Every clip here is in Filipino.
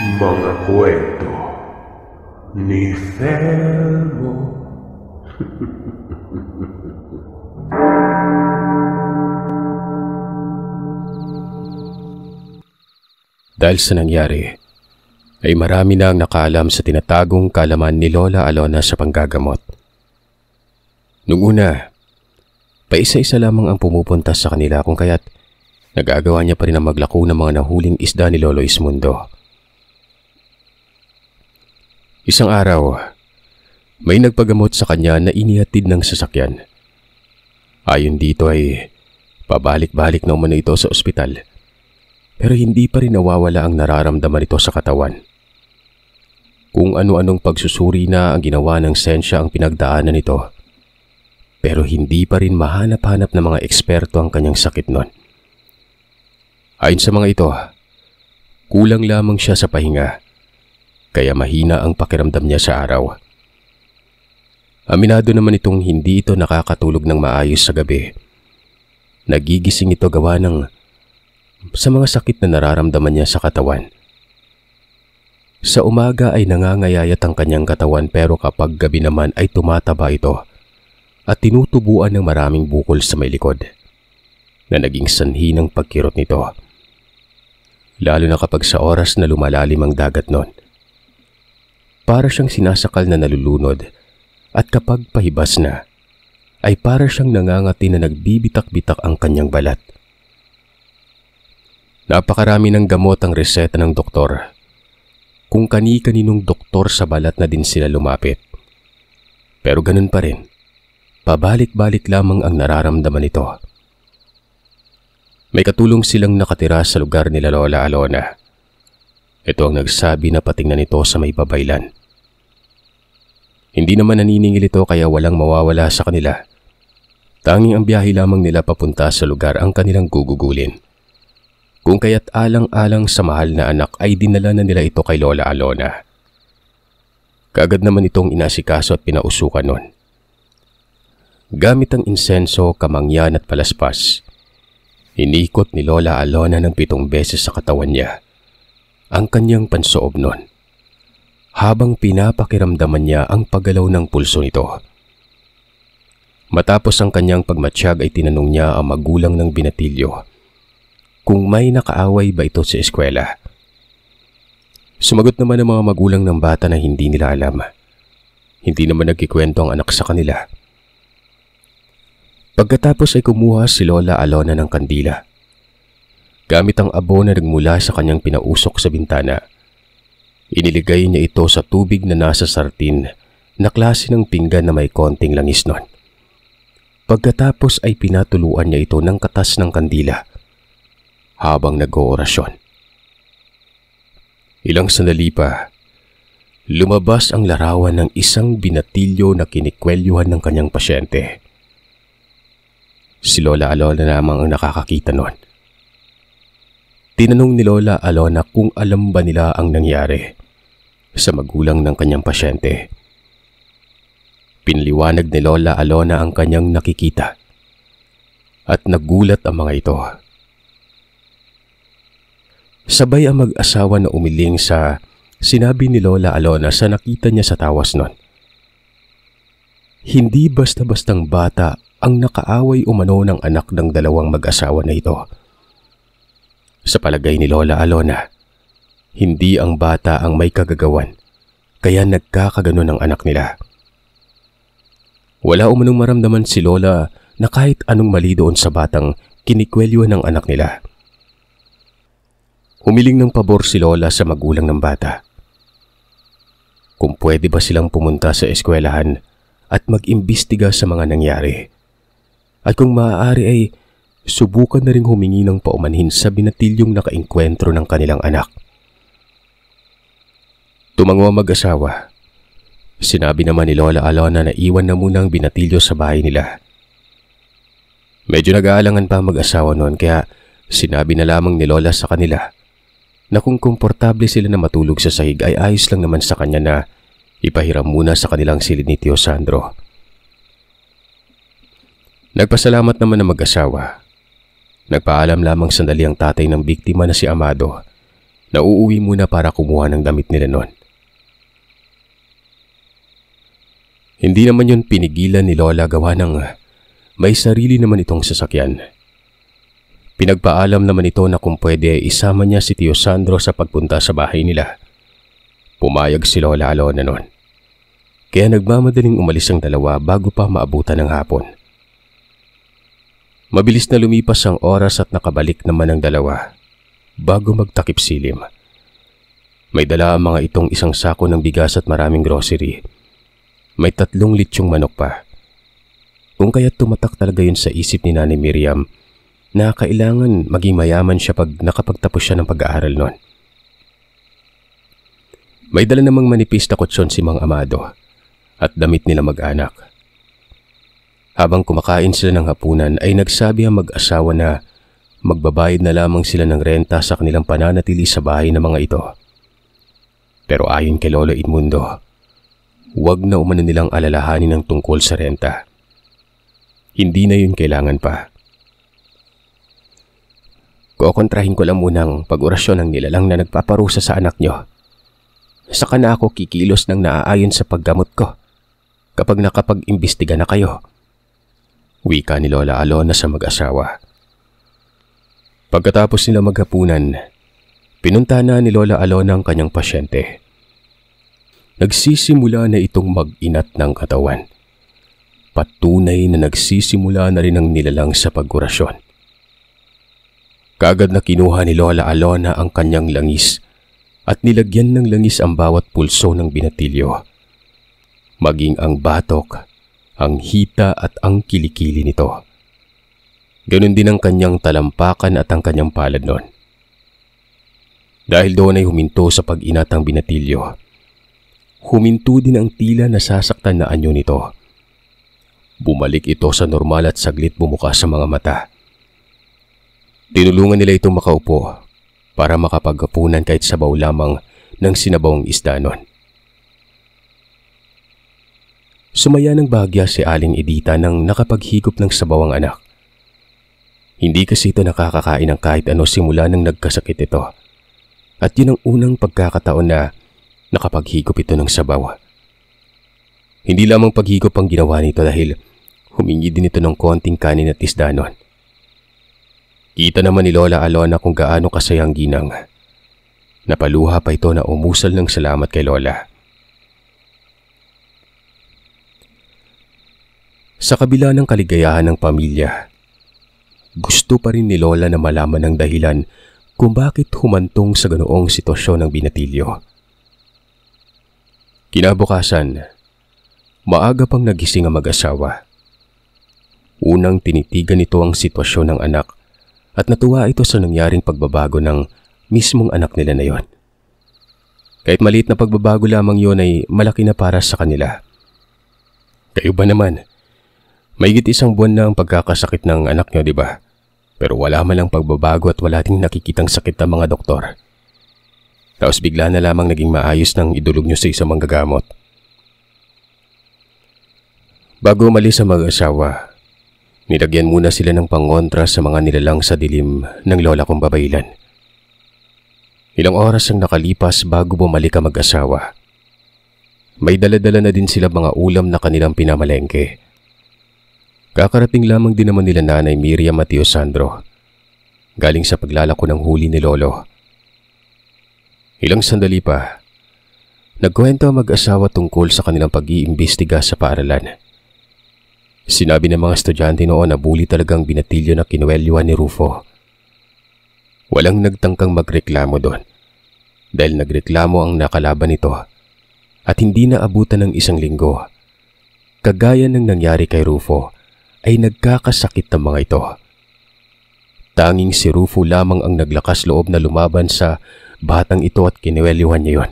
Mga kwento ni Felmo. Dahil sa nangyari, ay marami na ang nakaalam sa tinatagong kaalaman ni Lola Alona sa panggagamot. Noong una, paisa-isa lamang ang pumupunta sa kanila kung kaya't nagagawa niya pa rin ang maglako ng mga nahuling isda ni Lolo Ismundo. Isang araw, may nagpagamot sa kanya na inihatid ng sasakyan. Ayon dito ay pabalik-balik na umano ito sa ospital. Pero hindi pa rin nawawala ang nararamdaman nito sa katawan. Kung ano-anong pagsusuri na ang ginawa ng sensya ang pinagdaanan nito. Pero hindi pa rin mahanap-hanap ng mga eksperto ang kanyang sakit nun. Ayon sa mga ito, kulang lamang siya sa pahinga. Kaya mahina ang pakiramdam niya sa araw. Aminado naman itong hindi ito nakakatulog ng maayos sa gabi. Nagigising ito gawa sa mga sakit na nararamdaman niya sa katawan. Sa umaga ay nangangayayat ang kanyang katawan pero kapag gabi naman ay tumataba ito at tinutubuan ng maraming bukol sa may likod na naging sanhi ng pagkirot nito. Lalo na kapag sa oras na lumalalim ang dagat nun. Para siyang sinasakal na nalulunod at kapag pahibas na ay para siyang nangangati na nagbibitak-bitak ang kanyang balat. Napakarami ng gamot ang reseta ng doktor. Kung kani-kaninong doktor sa balat na din sila lumapit. Pero ganun pa rin, pabalik-balik lamang ang nararamdaman nito. May katulong silang nakatira sa lugar nila Lola Alona. Ito ang nagsabi na patingnan nito sa may babaylan. Hindi naman naniningil ito kaya walang mawawala sa kanila. Tanging ang biyahe lamang nila papunta sa lugar ang kanilang gugugulin. Kung kaya't alang-alang sa mahal na anak ay dinala na nila ito kay Lola Alona. Kaagad naman itong inasikaso at pinausukan nun. Gamit ang insenso, kamangyan at palaspas, inikot ni Lola Alona ng 7 beses sa katawan niya ang kanyang pansoob nun, habang pinapakiramdaman niya ang paggalaw ng pulso nito. Matapos ang kanyang pagmatsyag ay tinanong niya ang magulang ng binatilyo kung may nakaaway ba ito sa eskwela. Sumagot naman ang mga magulang ng bata na hindi nila alam. Hindi naman nagkikwento ang anak sa kanila. Pagkatapos ay kumuha si Lola Alona ng kandila. Gamit ang abo na nagmula sa kanyang pinausok sa bintana, iniligay niya ito sa tubig na nasa sartin na klase ng pinggan na may konting langis nun. Pagkatapos ay pinatuluan niya ito ng katas ng kandila habang nag-oorasyon. Ilang sandali pa, lumabas ang larawan ng isang binatilyo na kinikwelyuhan ng kanyang pasyente. Si Lola Alona lamang ang nakakakita nun. Tinanong ni Lola Alona kung alam ba nila ang nangyari sa magulang ng kanyang pasyente. Pinliwanag ni Lola Alona ang kanyang nakikita at nagulat ang mga ito. Sabay ang mag-asawa na umiling sa sinabi ni Lola Alona sa nakita niya sa tawas nun. Hindi basta-bastang bata ang nakaaway umano ng anak ng dalawang mag-asawa na ito. Sa palagay ni Lola Alona, hindi ang bata ang may kagagawan, kaya nagkakaganon ang anak nila. Wala umanong maramdaman si Lola na kahit anong mali doon sa batang kinikwelyuhan ng anak nila. Humiling ng pabor si Lola sa magulang ng bata. Kung pwede ba silang pumunta sa eskwelahan at mag-imbestiga sa mga nangyari. At kung maaari ay subukan na ring humingi ng paumanhin sa binatilyong nakainkwentro ng kanilang anak. Tumango ang mag-asawa. Sinabi naman ni Lola Alona na iwan na muna ang binatilyo sa bahay nila. Medyo nag-aalangan pa ang mag-asawa noon kaya sinabi na lamang ni Lola sa kanila na kung komportable sila na matulog sa sahig ay ayos lang naman sa kanya na ipahiram muna sa kanilang silid ni Tio Sandro. Nagpasalamat naman ang mag-asawa. Nagpaalam lamang sandali ang tatay ng biktima na si Amado Nauuwi muna para kumuha ng damit nila noon. Hindi naman yun pinigilan ni Lola gawa ng may sarili naman itong sasakyan. Pinagpaalam naman ito na kung pwede isama niya si Tio Sandro sa pagpunta sa bahay nila. Pumayag si Lola Alona noon. Kaya nagmamadaling umalis ang dalawa bago pa maabutan ng hapon. Mabilis na lumipas ang oras at nakabalik naman ang dalawa bago magtakip silim. May dala ang mga itong isang sako ng bigas at maraming grocery. May 3 litsyong manok pa. Kung kaya't tumatak talaga yun sa isip ni Nanay Miriam na kailangan maging mayaman siya pag nakapagtapos siya ng pag-aaral noon. May dala namang manipis na kutsyon si Mang Amado at damit nila mag-anak. Habang kumakain sila ng hapunan ay nagsabi ang mag-asawa na magbabayad na lamang sila ng renta sa kanilang pananatili sa bahay ng mga ito. Pero ayon kay Lolo Edmundo, huwag na umano nilang alalahanin ang tungkol sa renta. Hindi na yun kailangan pa. Kukontrahin ko lang munang pag-orasyon ng nilalang na nagpaparusa sa anak nyo. Saka na ako kikilos ng naaayon sa paggamot ko kapag nakapag-imbestiga na kayo. Wika ni Lola Alona sa mag-asawa. Pagkatapos nila maghapunan, pinunta na ni Lola Alona ang kanyang pasyente. Nagsisimula na itong mag-inat ng katawan. Patunay na nagsisimula na rin ang nilalang sa pag-orasyon. Kaagad na kinuha ni Lola Alona ang kanyang langis at nilagyan ng langis ang bawat pulso ng binatilyo. Maging ang batok, ang hita at ang kilikili nito. Ganon din ang kanyang talampakan at ang kanyang palad noon. Dahil doon ay huminto sa pag-inat ang binatilyo. Huminto din ang tila nasasaktan na anyo nito. Bumalik ito sa normal at saglit bumuka sa mga mata. Tinulungan nila itong makaupo para makapaghapunan kahit sabaw lamang ng sinabawang isda noon. Sumaya ng bahagya si Aling Edita nang nakapaghigop ng sabaw ang anak. Hindi kasi ito nakakakain ng kahit ano simula nang nagkasakit ito. At yun ang unang pagkakataon na nakapaghigop ito ng sabaw. Hindi lamang paghigop ang ginawa nito dahil humingi din ito ng konting kanin at isda noon. Kita naman ni Lola Alona kung gaano kasayang ginang. Napaluha pa ito na umusal ng salamat kay Lola. Sa kabila ng kaligayahan ng pamilya, gusto pa rin ni Lola na malaman ang dahilan kung bakit humantong sa ganoong sitwasyon ng binatilyo. Kinabukasan, maaga pang nagising ang mag-asawa. Unang tinitigan nito ang sitwasyon ng anak at natuwa ito sa nangyaring pagbabago ng mismong anak nila na yon. Kahit maliit na pagbabago lamang yon ay malaki na para sa kanila. Kayo ba naman? Mahigit 1 buwan na ang pagkakasakit ng anak nyo, di ba? Pero wala man lang pagbabago at wala ding nakikitang sakit ng mga doktor. Tapos bigla na lamang naging maayos nang idulog nyo sa isang manggagamot. Bago umalis sa mag-asawa, nilagyan muna sila ng pangontra sa mga nilalang sa dilim ng lola kong babaylan. Ilang oras ang nakalipas bago bumalik ang mag-asawa. May dala-dala na din sila mga ulam na kanilang pinamalengke. Kakarating lamang din naman nila Nanay Miriam at Tio Sandro, galing sa paglalako ng huli ni Lolo. Ilang sandali pa, nagkwento ang mag-asawa tungkol sa kanilang pag-iimbestiga sa paaralan. Sinabi ng mga estudyante noon na bully talagang binatilyo na kinuwelyuhan ni Rufo. Walang nagtangkang magreklamo doon, dahil nagreklamo ang nakalaban nito at hindi naabutan ng 1 linggo. Kagaya ng nangyari kay Rufo, ay nagkakasakit ng mga ito. Tanging si Rufo lamang ang naglakas loob na lumaban sa batang ito at kinuwelyuhan niya yon.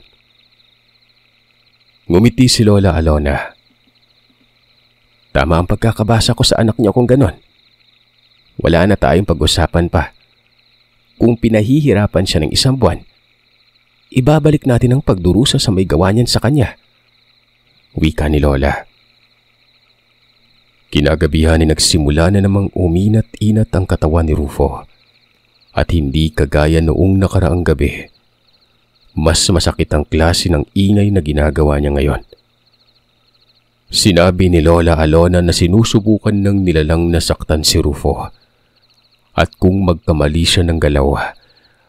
Ngumiti si Lola Alona. Tama ang pagkakabasa ko sa anak niyo kung ganon. Wala na tayong pag-usapan pa. Kung pinahihirapan siya ng 1 buwan, ibabalik natin ang pagdurusa sa may gawa niyan sa kanya. Wika ni Lola. Kinagabihan ay nagsimula na namang uminat-inat ang katawan ni Rufo. At hindi kagaya noong nakaraang gabi mas masakit ang klase ng ingay na ginagawa niya ngayon. Sinabi ni Lola Alona na sinusubukan ng nilalang nasaktan si Rufo at kung magkamali siya ng galaw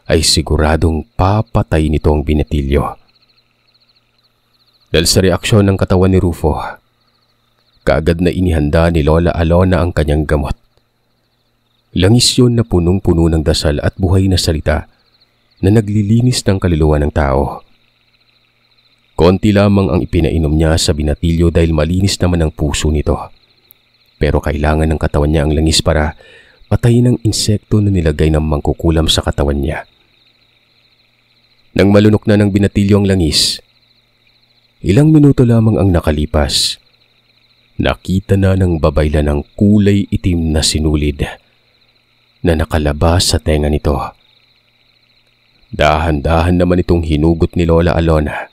ay siguradong papatay nito ang binatilyo. Dahil sa reaksyon ng katawan ni Rufo, kaagad na inihanda ni Lola Alona ang kanyang gamot. Langis yun na punong-puno ng dasal at buhay na salita na naglilinis ng kaluluwa ng tao. Konti lamang ang ipinainom niya sa binatilyo dahil malinis naman ang puso nito. Pero kailangan ng katawan niya ang langis para patayin ang insekto na nilagay ng mangkukulam sa katawan niya. Nang malunok na ng binatilyo ang langis, ilang minuto lamang ang nakalipas. Nakita na ng babaylan ng kulay itim na sinulid na nakalabas sa tenga nito. Dahan-dahan naman itong hinugot ni Lola Alona.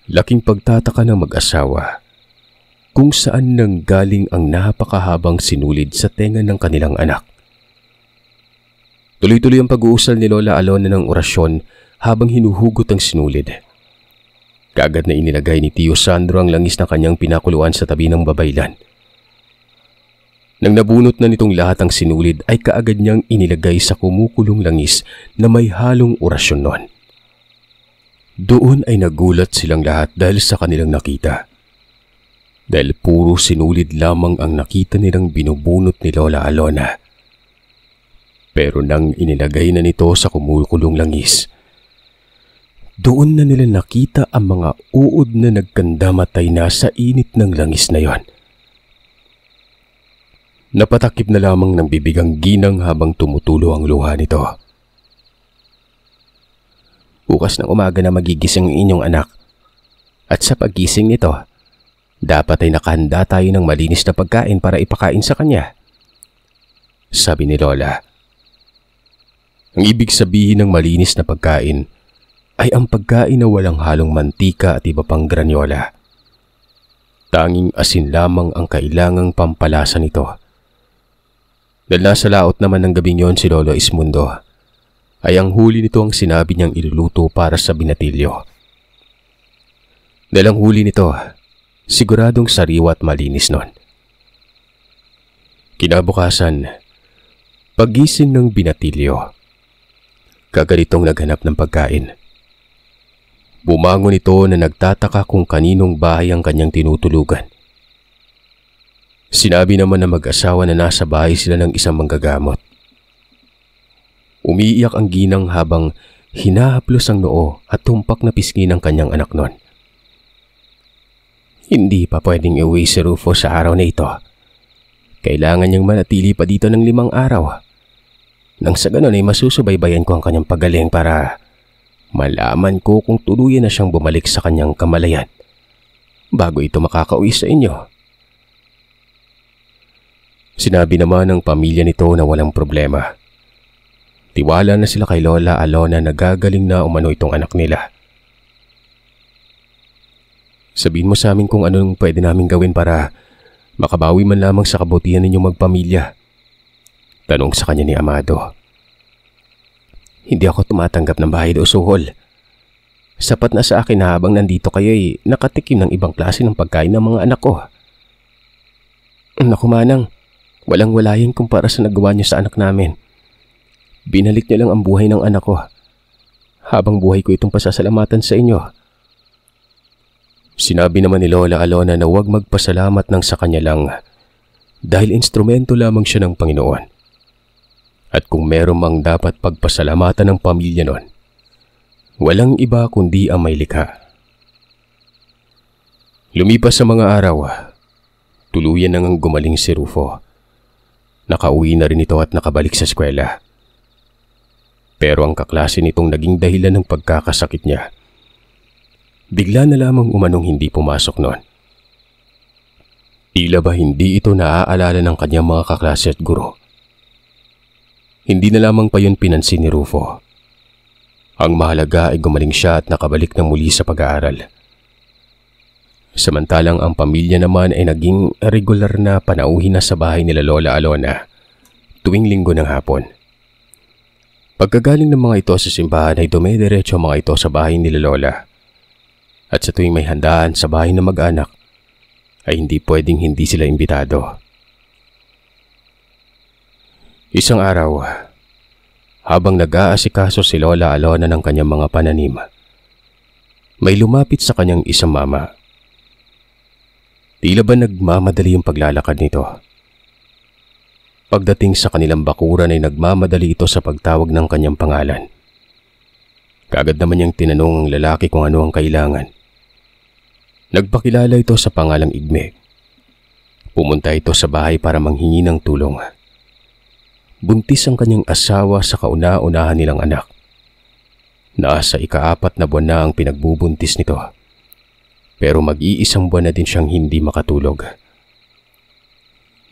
Laking pagtataka ng mag-asawa kung saan nanggaling ang napakahabang sinulid sa tenga ng kanilang anak. Tuloy-tuloy ang pag-uusal ni Lola Alona ng orasyon habang hinuhugot ang sinulid. Kaagad na inilagay ni Tio Sandro ang langis na kanyang pinakuluan sa tabi ng babaylan. Nang nabunot na nitong lahat ang sinulid ay kaagad niyang inilagay sa kumukulong langis na may halong orasyon noon. Doon ay nagulat silang lahat dahil sa kanilang nakita. Dahil puro sinulid lamang ang nakita nilang binubunot ni Lola Alona. Pero nang inilagay na nito sa kumukulong langis, doon na nila nakita ang mga uod na nagkandamatay na sa init ng langis na yon. Napatakip na lamang ng bibigang ginang habang tumutulo ang luha nito. Bukas ng umaga na magigising ang inyong anak. At sa paggising nito, dapat ay nakahanda tayo ng malinis na pagkain para ipakain sa kanya. Sabi ni Lola. Ang ibig sabihin ng malinis na pagkain ay ang pagkain na walang halong mantika at iba pang granyola. Tanging asin lamang ang kailangang pampalasa nito. Dahil nasa laot naman ng gabing yon si Lolo Ismundo, ay ang huli nito ang sinabi niyang iluluto para sa binatilyo. Dahil ang huli nito, siguradong sariwa at malinis nun. Kinabukasan, paggising ng binatilyo, kaganitong naghanap ng pagkain. Bumangon ito na nagtataka kung kaninong bahay ang kanyang tinutulugan. Sinabi naman ng mag-asawa na nasa bahay sila ng isang manggagamot. Umiiyak ang ginang habang hinahaplos ang noo at tumpak na pisngi ng kanyang anak nun. Hindi pa pwedeng iuwi si Rufo sa araw na ito. Kailangan niyang manatili pa dito ng 5 araw. Nang sa ganon ay masusubaybayan ko ang kanyang pagaling para malaman ko kung tuluyan na siyang bumalik sa kanyang kamalayan bago ito makakauwi sa inyo. Sinabi naman ng pamilya nito na walang problema. Tiwala na sila kay Lola Alona na gagaling na umano itong anak nila. Sabihin mo sa amin kung anong pwede namin gawin para makabawi man lamang sa kabutihan ninyong magpamilya. Tanong sa kanya ni Amado. Hindi ako tumatanggap ng bahay o suhol. Sapat na sa akin na habang nandito kayo ay nakatikim ng ibang klase ng pagkain ng mga anak ko. Naku manang, walang-wala yan kumpara sa nagawa niyo sa anak namin. Binalik niyo lang ang buhay ng anak ko. Habang buhay ko itong pasasalamatan sa inyo. Sinabi naman ni Lola Alona na huwag magpasalamat ng sa kanya lang dahil instrumento lamang siya ng Panginoon. At kung meron mang dapat pagpasalamatan ng pamilya nun, walang iba kundi ang may likha. Lumipas sa mga araw, tuluyan nang gumaling si Rufo. Nakauwi na rin ito at nakabalik sa eskwela. Pero ang kaklase nitong naging dahilan ng pagkakasakit niya, bigla na lamang umanong hindi pumasok noon. Tila ba hindi ito naaalala ng kanyang mga kaklase at guro? Hindi na lamang pa yun pinansin ni Rufo. Ang mahalaga ay gumaling siya at nakabalik na muli sa pag-aaral. Samantalang ang pamilya naman ay naging regular na panauhin na sa bahay nila Lola Alona tuwing linggo ng hapon. Pagkagaling ng mga ito sa simbahan ay dumediretso ang mga ito sa bahay nila Lola. At sa tuwing may handaan sa bahay ng mag-anak, ay hindi pwedeng hindi sila imbitado. Isang araw, habang nag-aasikaso si Lola Alona ng kanyang mga pananim, may lumapit sa kanyang isang mama. Tila ba nagmamadali yung paglalakad nito? Pagdating sa kanilang bakuran ay nagmamadali ito sa pagtawag ng kanyang pangalan. Kaagad naman niyang tinanong ang lalaki kung ano ang kailangan. Nagpakilala ito sa pangalang Igme. Pumunta ito sa bahay para manghingi ng tulong. Buntis ang kanyang asawa sa kauna-unahan nilang anak. Nasa ika-4 na buwan na ang pinagbubuntis nito. Pero mag-iisang buwan na din siyang hindi makatulog.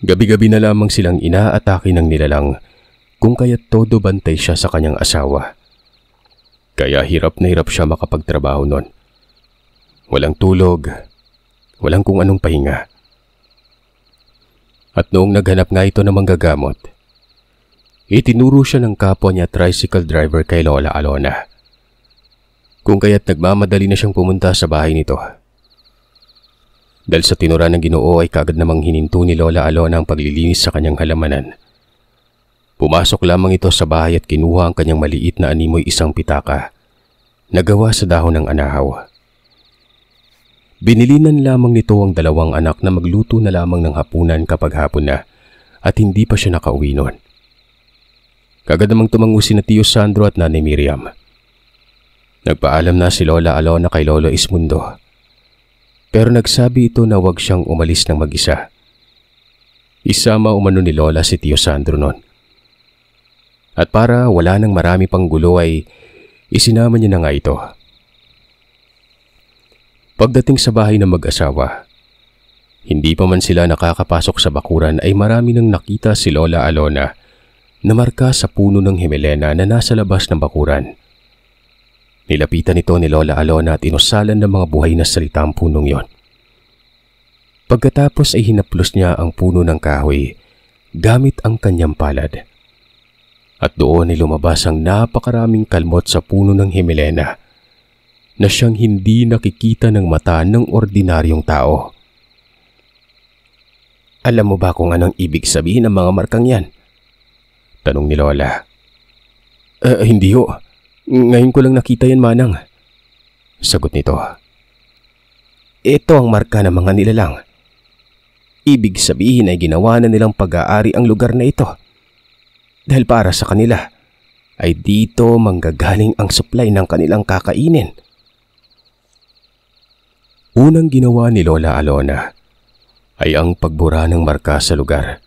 Gabi-gabi na lamang silang inaatake ng nilalang kung kaya't todo bantay siya sa kanyang asawa. Kaya hirap na hirap siya makapagtrabaho nun. Walang tulog, walang kung anong pahinga. At noong naghanap nga ito ng manggagamot, itinuro siya ng kapwa niya tricycle driver kay Lola Alona. Kung kaya't nagmamadali na siyang pumunta sa bahay nito. Dahil sa tinura ng Ginoo ay kaagad namang hininto ni Lola Alona ang paglilinis sa kanyang halamanan. Pumasok lamang ito sa bahay at kinuha ang kanyang maliit na animoy isang pitaka na gawa sa dahon ng anahaw. Binilinan lamang nito ang 2 anak na magluto na lamang ng hapunan kapag hapon na at hindi pa siya nakauwi noon. Kaagad namang tumango si na Tio Sandro at Nanay Miriam. Nagpaalam na si Lola Alona kay Lolo Ismundo. Pero nagsabi ito na huwag siyang umalis ng mag-isa. Isama umano ni Lola si Tio Sandro noon. At para wala nang marami pang gulo ay isinama niya na nga ito. Pagdating sa bahay ng mag-asawa, hindi pa man sila nakakapasok sa bakuran ay marami nang nakita si Lola Alona na marka sa puno ng himelena na nasa labas ng bakuran. Nilapitan ito ni Lola Alona at inusalan ng mga buhay na salita ang punong yon. Pagkatapos ay hinaplos niya ang puno ng kahoy gamit ang kanyang palad. At doon ay lumabas ang napakaraming kalmot sa puno ng himelena na siyang hindi nakikita ng mata ng ordinaryong tao. Alam mo ba kung anong ibig sabihin ng mga markang yan? Tanong ni Lola. Hindi ho. Ngayon ko lang nakita yan, Manang. Sagot nito. Ito ang marka ng mga nilalang. Ibig sabihin ay ginawa na nilang pag-aari ang lugar na ito. Dahil para sa kanila ay dito manggagaling ang supply ng kanilang kakainin. Unang ginawa ni Lola Alona ay ang pagbura ng marka sa lugar.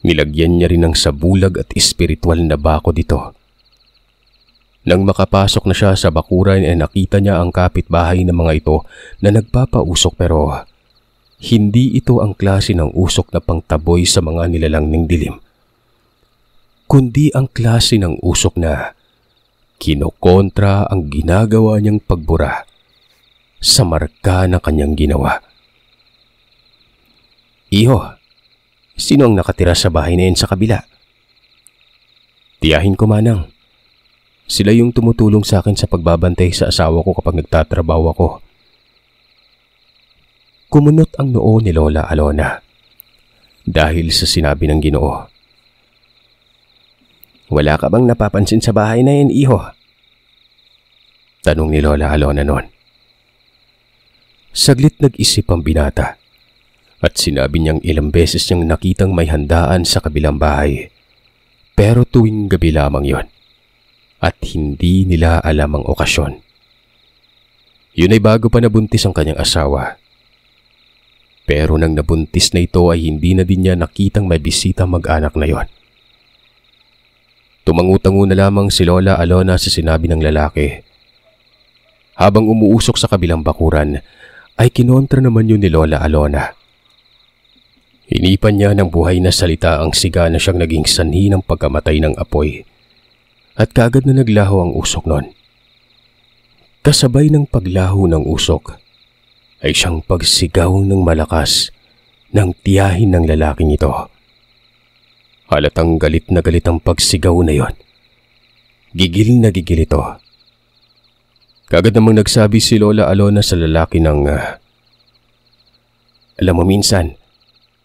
Nilagyan niya rin ng sabulag at espiritual na bako dito. Nang makapasok na siya sa bakuran ay nakita niya ang kapitbahay ng mga ito na nagpapausok pero hindi ito ang klase ng usok na pangtaboy sa mga nilalang ng dilim. Kundi ang klase ng usok na kinokontra ang ginagawa niyang pagbura sa marka na kanyang ginawa. Iho, sino ang nakatira sa bahay na yan sa kabila? Tiyahin ko, Manang. Sila yung tumutulong sa akin sa pagbabantay sa asawa ko kapag nagtatrabaho ako. Kumunot ang noo ni Lola Alona dahil sa sinabi ng Ginoo. Wala ka bang napapansin sa bahay na yan, Iho? Tanong ni Lola Alona noon. Saglit nag-isip ang binata at sinabi niyang ilang beses niyang nakitang may handaan sa kabilang bahay. Pero tuwing gabi lamang yon. At hindi nila alam ang okasyon. Yun ay bago pa nabuntis ang kanyang asawa. Pero nang nabuntis na ito ay hindi na din niya nakitang may bisita mag-anak na yon. Tumangutango na lamang si Lola Alona sa sinabi ng lalaki. Habang umuusok sa kabilang bakuran ay kinontra naman yun ni Lola Alona. Hinipan niya ng buhay na salita ang siga na siyang naging sanhi ng pagkamatay ng apoy. At kaagad na naglaho ang usok nun. Kasabay ng paglaho ng usok ay siyang pagsigaw ng malakas ng tiyahin ng lalaking ito. Halatang galit na galit ang pagsigaw na yon Gigil na gigil ito. Kagad namang nagsabi si Lola Alona sa lalaki ng, alam mo minsan,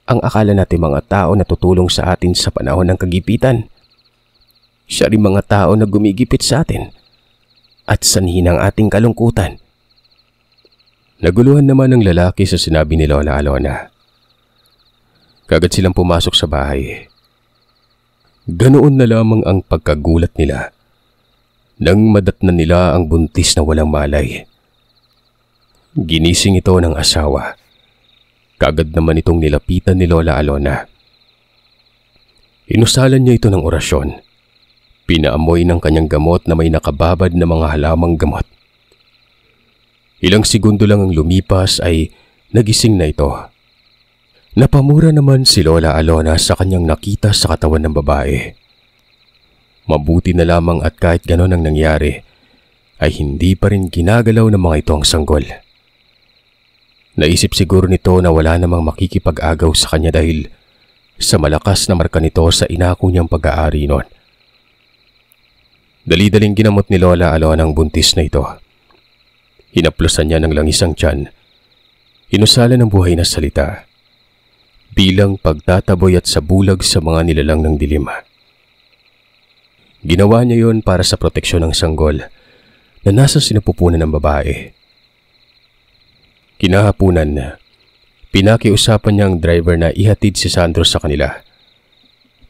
ang akala natin mga tao na tutulong sa atin sa panahon ng kagipitan, siya rin mga tao na gumigipit sa atin at sanhi ng ating kalungkutan. Naguluhan naman ng lalaki sa sinabi ni Lola Alona. Kagad silang pumasok sa bahay. Ganoon na lamang ang pagkagulat nila nang madatnan nila ang buntis na walang malay. Ginising ito ng asawa. Kagad naman itong nilapitan ni Lola Alona. Inusalan niya ito ng orasyon. Pinaamoy ng kanyang gamot na may nakababad na mga halamang gamot. Ilang segundo lang ang lumipas ay nagising na ito. Napamura naman si Lola Alona sa kanyang nakita sa katawan ng babae. Mabuti na lamang at kahit ganon ang nangyari, ay hindi pa rin ginagalaw ng mga ito ang sanggol. Naisip siguro nito na wala namang makikipag-agaw sa kanya dahil sa malakas na marka nito sa inako niyang pag-aari noon. Dali-daling ginamot ni Lola Alona ang buntis na ito. Hinaplosan niya ng langis ang tiyan. Inusala ng buhay na salita bilang pagtataboy at sabulag sa mga nilalang ng dilim. Ginawa niya yon para sa proteksyon ng sanggol na nasa sinapupunan ng babae. Kinahapunan, pinakiusapan niya ang driver na ihatid si Sandro sa kanila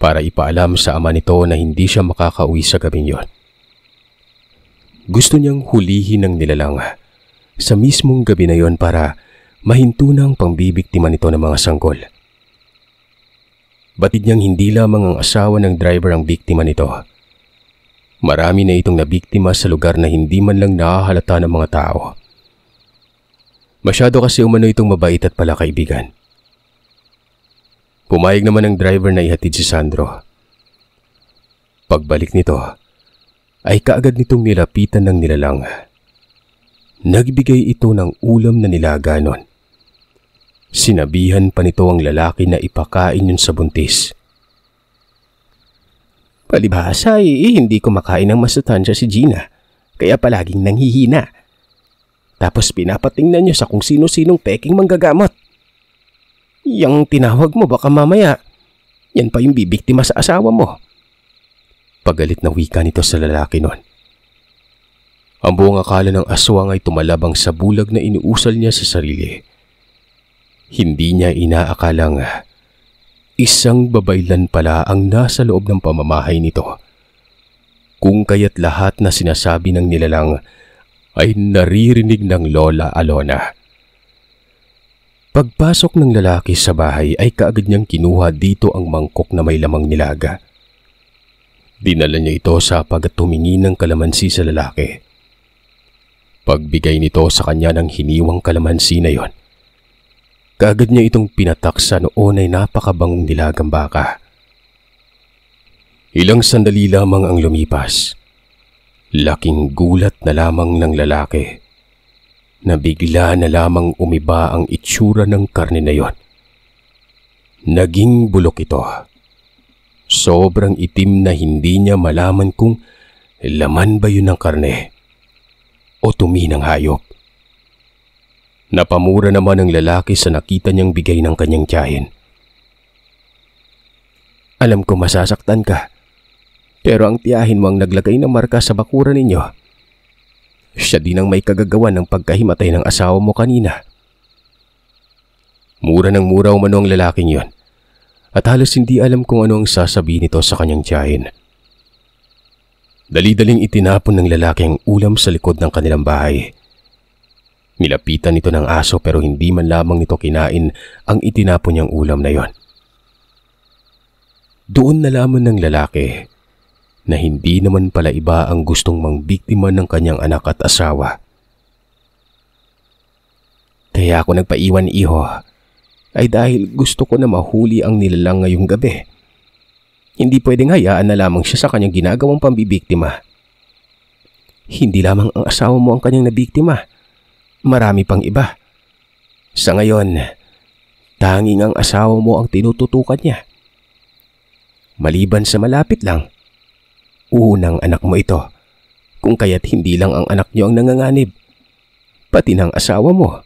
para ipaalam sa ama nito na hindi siya makakauwi sa gabing yon. Gusto niyang hulihin ng nilalang sa mismong gabi na yon para mahinto na ang pambibiktima nito ng mga sanggol. Batid niyang hindi lamang ang asawa ng driver ang biktima nito. Marami na itong nabiktima sa lugar na hindi man lang nakahalata ng mga tao. Masyado kasi umano itong mabait at palakaibigan. Pumayag naman ang driver na ihatid si Sandro. Pagbalik nito, ay kaagad nitong nilapitan ng nilalang. Nagbigay ito ng ulam na nilaga nun. Sinabihan pa nito ang lalaki na ipakain yun sa buntis. Palibhasa hindi ko makain ng masustansya si Gina, kaya palaging nanghihina. Tapos pinapatingnan niyo sa kung sino-sinong peking manggagamot. Yang tinawag mo baka mamaya, yan pa yung bibiktima sa asawa mo. Pagalit na wika nito sa lalaki nun. Ang buong akala ng aswang ay tumalabang sa bulag na inuusal niya sa sarili. Hindi niya inaakalang isang babaylan pala ang nasa loob ng pamamahay nito. Kung kaya't lahat na sinasabi ng nilalang ay naririnig ng Lola Alona. Pagpasok ng lalaki sa bahay ay kaagad niyang kinuha dito ang mangkok na may lamang nilaga. Dinala niya ito sa pag tumingi ng kalamansi sa lalaki. Pagbigay nito sa kanya ng hiniwang kalamansi na yon, kaagad niya itong pinatak sa noon ay napakabangong nilagang baka. Ilang sandali lamang ang lumipas. Laking gulat na lamang ng lalaki na bigla na lamang umiba ang itsura ng karne na yon. Naging bulok ito. Sobrang itim na hindi niya malaman kung laman ba yun ng karne o tumi ng hayop. Napamura naman ang lalaki sa nakita niyang bigay ng kanyang tiyahin. Alam ko masasaktan ka, pero ang tiyahin mo ang naglagay ng marka sa bakuran ninyo. Siya din ang may kagagawan ng pagkahimatay ng asawa mo kanina. Mura ng mura umano ang lalaking yon, at halos hindi alam kung ano ang sasabihin nito sa kanyang tiyahin. Dali-daling itinapon ng lalaki ang ulam sa likod ng kanilang bahay. Nilapitan nito ng aso pero hindi man lamang nito kinain ang itinapon niyang ulam na yon. Doon nalaman ng lalaki na hindi naman pala iba ang gustong mangbiktima ng kanyang anak at asawa. Kaya ako nagpaiwan, iho, ay dahil gusto ko na mahuli ang nilalang ngayong gabi. Hindi pwedeng hayaan na lamang siya sa kanyang ginagawang pambibiktima. Hindi lamang ang asawa mo ang kanyang nabiktima. Marami pang iba. Sa ngayon, tanging ang asawa mo ang tinututukan niya. Maliban sa malapit lang, unang anak mo ito, kung kaya't hindi lang ang anak niyo ang nanganganib, pati ng asawa mo.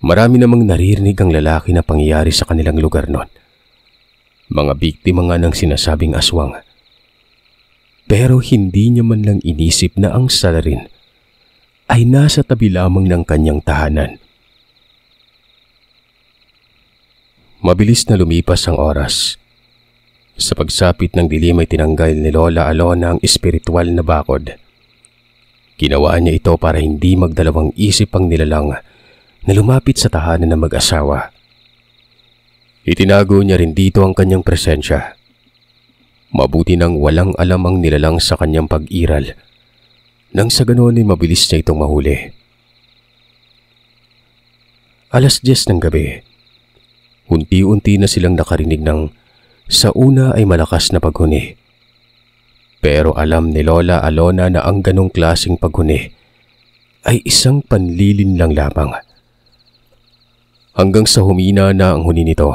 Marami namang naririnig ang lalaki na pangyayari sa kanilang lugar noon. Mga biktima nga ng sinasabing aswang. Pero hindi niya man lang inisip na ang salarin ay nasa tabi lamang ng kanyang tahanan. Mabilis na lumipas ang oras. Sa pagsapit ng dilim ay tinanggal ni Lola Alona ang espiritual na bakod. Ginawa niya ito para hindi magdalawang isip ang nilalang na lumapit sa tahanan ng mag-asawa. Itinago niya rin dito ang kanyang presensya. Mabuti nang walang alam ang nilalang sa kanyang pag-iral, nang sa ganoon ay mabilis niya itong mahuli. 10:00 ng gabi. Unti-unti na silang nakarinig ng sa una ay malakas na paghuni. Pero alam ni Lola Alona na ang ganong klaseng paghuni ay isang panlilin lang lamang. Hanggang sa humina na ang huni nito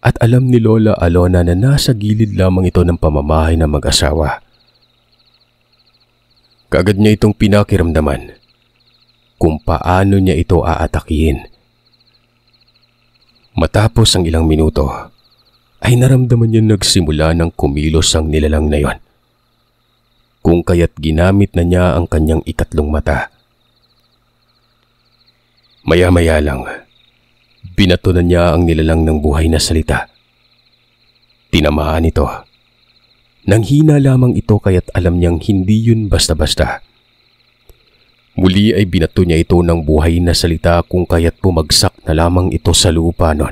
at alam ni Lola Alona na nasa gilid lamang ito ng pamamahay ng mag-asawa. Kaagad niya itong pinakiramdaman kung paano niya ito aatakihin. Matapos ang ilang minuto, ay naramdaman niya nagsimula ng kumilos ang nilalang na yon. Kung kaya't ginamit na niya ang kanyang ikatlong mata. Maya-maya lang, binato na niya ang nilalang ng buhay na salita. Tinamaan ito. Nanghina lamang ito kaya't alam niyang hindi yun basta-basta. Muli ay binato niya ito ng buhay na salita kung kaya't bumagsak na lamang ito sa lupa nun.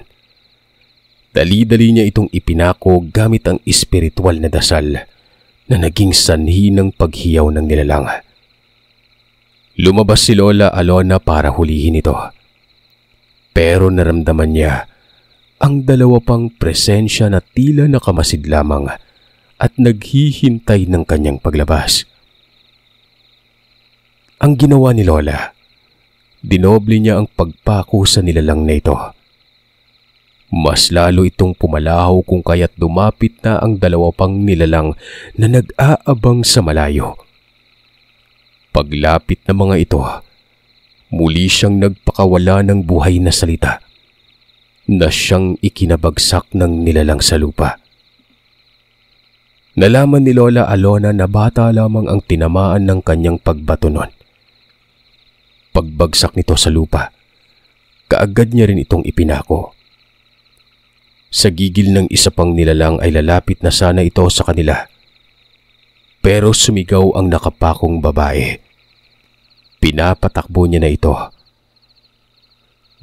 Dali-dali niya itong ipinako gamit ang espiritual na dasal na naging sanhi ng paghiyaw ng nilalang. Lumabas si Lola Alona para hulihin ito. Pero naramdaman niya ang dalawa pang presensya na tila nakamasid lamang at naghihintay ng kanyang paglabas. Ang ginawa ni Lola, dinoble niya ang pagpako sa nilalang na ito. Mas lalo itong pumalahaw kung kaya't dumapit na ang dalawa pang nilalang na nag-aabang sa malayo. Paglapit ng mga ito, muli siyang nagpakawala ng buhay na salita na siyang ikinabagsak ng nilalang sa lupa. Nalaman ni Lola Alona na bata lamang ang tinamaan ng kanyang pagbato nun. Pagbagsak nito sa lupa, kaagad niya rin itong ipinako. Sa gigil ng isa pang nilalang ay lalapit na sana ito sa kanila. Pero sumigaw ang nakapakong babae. Pinapatakbo niya na ito.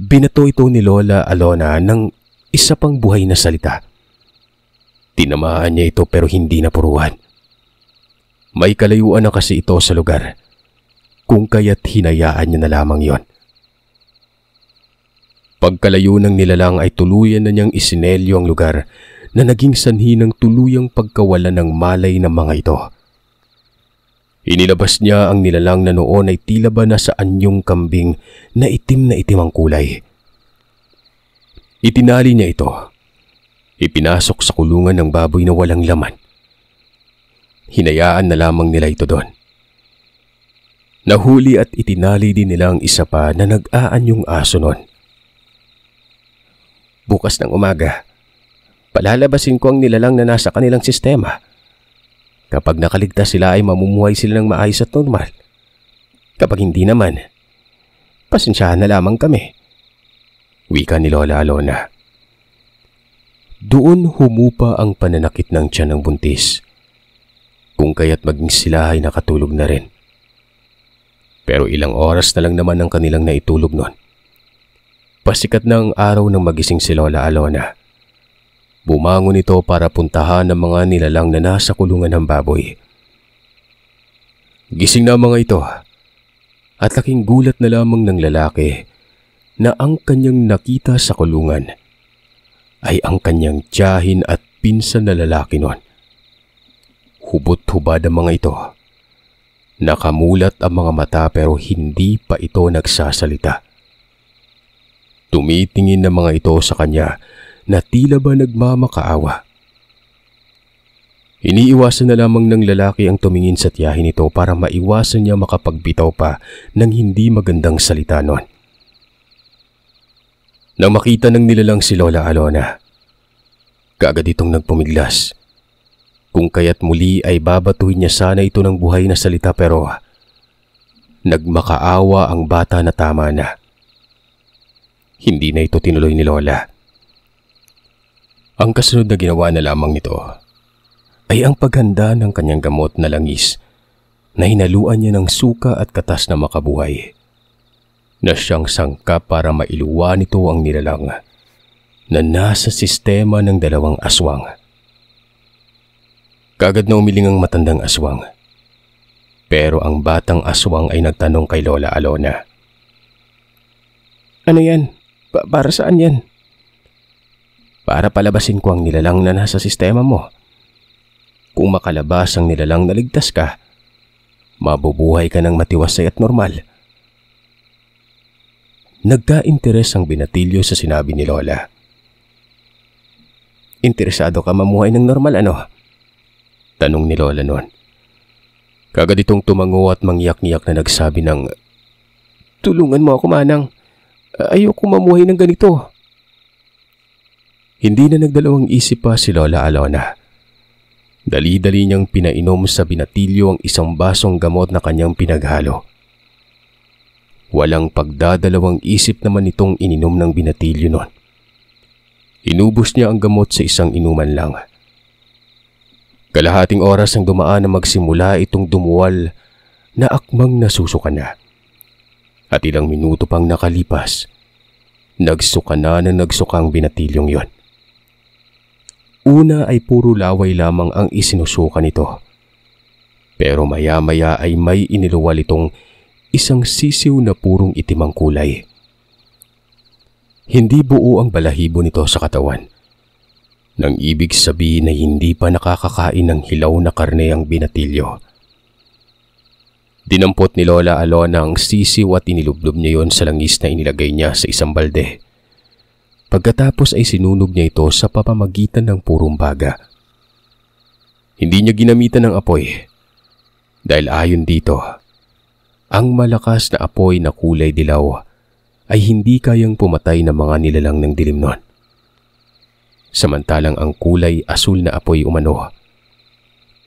Binato ito ni Lola Alona ng isa pang buhay na salita. Tinamaan niya ito pero hindi napuruan. May kalayuan na kasi ito sa lugar, kung kaya't hinayaan niya na lamang yon. Pagkalayo ng nilalang ay tuluyan na niyang isinelyo ang lugar na naging sanhi ng tuluyang pagkawala ng malay ng mga ito. Inilabas niya ang nilalang na noon ay tila ba nasa anyong kambing na itim ang kulay. Itinali niya ito. Ipinasok sa kulungan ng baboy na walang laman. Hinayaan na lamang nila ito doon. Nahuli at itinali din nila ang isa pa na nag-aanyong aso noon. Bukas ng umaga, palalabasin ko ang nilalang na nasa kanilang sistema. Kapag nakaligtas sila ay mamumuhay sila ng maayos at normal. Kapag hindi naman, pasensyahan na lamang kami. Wika ni Lola Alona. Doon humupa ang pananakit ng tiyan ng buntis. Kung kaya't maging sila ay nakatulog na rin. Pero ilang oras na lang naman ang kanilang naitulog nun. Pasikat na ang araw ng magising si Lola Alona. Bumangon ito para puntahan ang mga nilalang na nasa kulungan ng baboy. Gising na mga ito at laking gulat na lamang ng lalaki na ang kanyang nakita sa kulungan ay ang kanyang tiyahin at pinsan na lalaki nun. Hubot-hubad ang mga ito. Nakamulat ang mga mata pero hindi pa ito nagsasalita. Tumitingin ng mga ito sa kanya na tila ba nagmamakaawa. Iniiwasan na lamang ng lalaki ang tumingin sa tiyahin nito para maiwasan niya makapagbitaw pa ng hindi magandang salita nun. Nang makita ng nilalang si Lola Alona, kaagad itong nagpumiglas. Kung kaya't muli ay babatuhin niya sana ito ng buhay na salita pero nagmakaawa ang bata na tama na. Hindi na ito tinuloy ni Lola. Ang kasunod na ginawa na lamang nito ay ang paghanda ng kanyang gamot na langis na hinaluan niya ng suka at katas na makabuhay na siyang sangkap para mailuwa nito ang nilalang na nasa sistema ng dalawang aswang. Kaagad na umiling ang matandang aswang. Pero ang batang aswang ay nagtanong kay Lola Alona. Ano yan? Para saan yan? Para palabasin ko ang nilalang na nasa sistema mo. Kung makalabas ang nilalang na ligtas ka, mabubuhay ka ng matiwasay at normal. Nagka-interes ang binatilyo sa sinabi ni Lola. Interesado ka mamuhay ng normal ano? Tanong ni Lola noon. Kagad itong tumango at mangyak-nyak na nagsabi ng, tulungan mo ako manang, ayoko mamuhay ng ganito. Hindi na nagdalawang isip pa si Lola Alona. Dali-dali niyang pinainom sa binatilyo ang isang basong gamot na kanyang pinaghalo. Walang pagdadalawang isip naman itong ininom ng binatilyo noon. Inubos niya ang gamot sa isang inuman lang. Kalahating oras ang dumaan na magsimula itong dumuwal na akmang nasusuka na. At ilang minuto pang nakalipas, nagsuka na nagsuka ang binatilyong yon. Una ay puro laway lamang ang isinusuka nito. Pero maya-maya ay may iniluwal itong isang sisiw na purong itim ang kulay. Hindi buo ang balahibo nito sa katawan. Nang ibig sabihin na hindi pa nakakakain ng hilaw na karne ang binatilyo. Dinampot ni Lola Alona ang sisiw at inilublob niya yon sa langis na inilagay niya sa isang balde. Pagkatapos ay sinunog niya ito sa papamagitan ng purong baga. Hindi niya ginamitan ng apoy dahil ayon dito, ang malakas na apoy na kulay dilaw ay hindi kayang pumatay ng mga nilalang ng dilim noon. Samantalang ang kulay asul na apoy umano,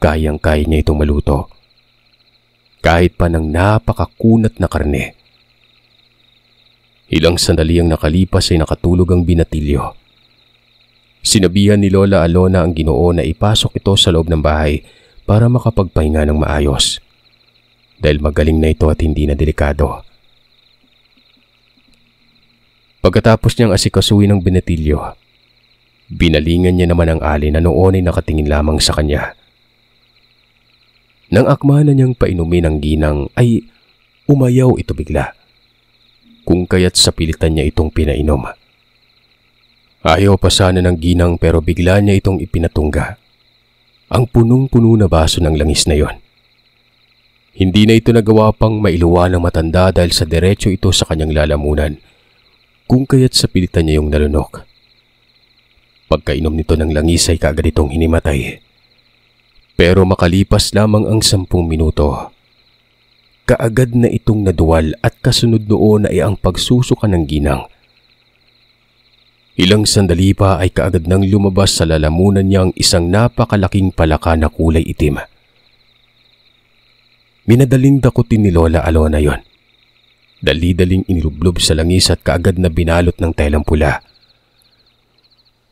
kayang-kaya niya itong maluto. Kahit pa ng napakakunat na karne. Ilang sandali ang nakalipas ay nakatulog ang binatilyo. Sinabihan ni Lola Alona ang Ginoo na ipasok ito sa loob ng bahay para makapagpahinga ng maayos. Dahil magaling na ito at hindi na delikado. Pagkatapos niyang asikasuhin ang binatilyo, binalingan niya naman ang alin na noon ay nakatingin lamang sa kanya. Nang akma na niyang painumin ang ginang ay umayaw ito bigla. Kung kaya't sa pilitan niya itong pinainom. Ayaw pa sana ng ginang pero bigla niya itong ipinatungga. Ang punong-puno na baso ng langis na yon. Hindi na ito nagawa pang mailuwa ng matanda dahil sa diretso ito sa kanyang lalamunan. Kung kaya't sa pilitan niya yung nalunok. Pagkainom nito ng langis ay kaagad itong hinimatay. Pero makalipas lamang ang 10 minuto, kaagad na itong naduwal at kasunod noon ay ang pagsusuka ng ginang. Ilang sandali pa ay kaagad nang lumabas sa lalamunan niya ang isang napakalaking palaka na kulay itim. Minadaling dakutin ni Lola Alona yon. Dali-daling inilublob sa langis at kaagad na binalot ng telang pula.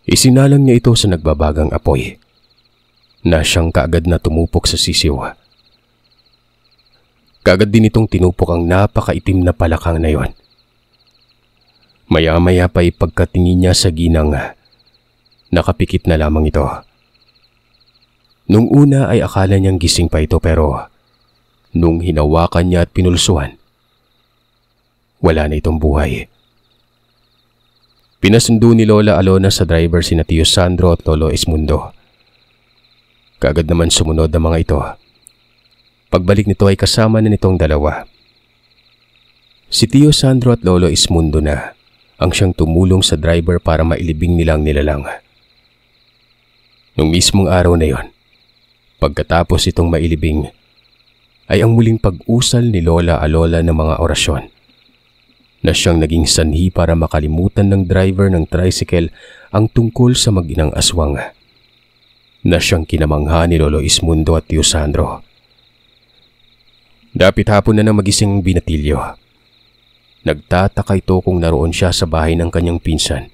Isinalang niya ito sa nagbabagang apoy na siyang kaagad na tumupok sa sisiw. Kaagad din itong tinupok ang napakaitim na palakang na yon. Maya-maya pa ipagkatingin niya sa ginang, nakapikit na lamang ito. Nung una ay akala niyang gising pa ito pero nung hinawakan niya at pinulsuhan, wala na itong buhay. Pinasundo ni Lola Alona sa driver sina Tio Sandro at Lolo Esmundo. Kaagad naman sumunod ang mga ito. Pagbalik nito ay kasama na nitong dalawa. Si Tio Sandro at Lolo Esmundo na ang siyang tumulong sa driver para mailibing nilang nilalang. Nung mismong araw na yon, Pagkatapos itong mailibing, ay ang muling pag-usal ni Lola Alola ng mga orasyon na siyang naging sanhi para makalimutan ng driver ng tricycle ang tungkol sa mag-inang aswang na siyang kinamangha ni Lolo Ismundo at Tio Sandro. Dapit hapon na nang magising Binatilyo. Nagtataka ito kung naroon siya sa bahay ng kanyang pinsan.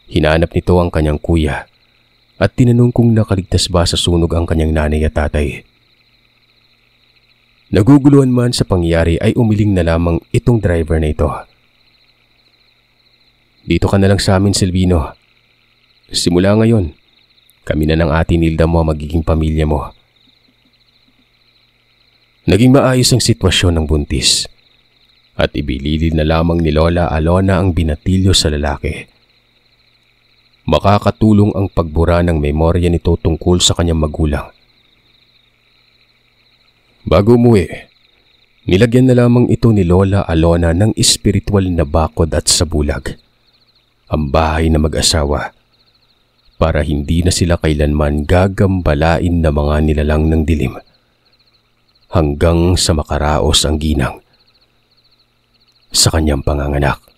Hinanap nito ang kanyang kuya at tinanong kung nakaligtas ba sa sunog ang kanyang nanay at tatay. Naguguluhan man sa pangyari ay umiling na lamang itong driver na ito. Dito ka na lang sa amin, Silvino. Simula ngayon, kami na ng ate Nilda mo ang magiging pamilya mo. Naging maayos ang sitwasyon ng buntis at ibililid na lamang ni Lola Alona ang Binatilyo sa lalaki. Makakatulong ang pagbura ng memorya nito tungkol sa kanyang magulang. Bago umuwi, nilagyan na lamang ito ni Lola Alona ng espiritual na bakod at sabulag, ang bahay na mag-asawa, para hindi na sila kailanman gagambalain na mga nilalang ng dilim, hanggang sa makaraos ang ginang sa kanyang panganganak.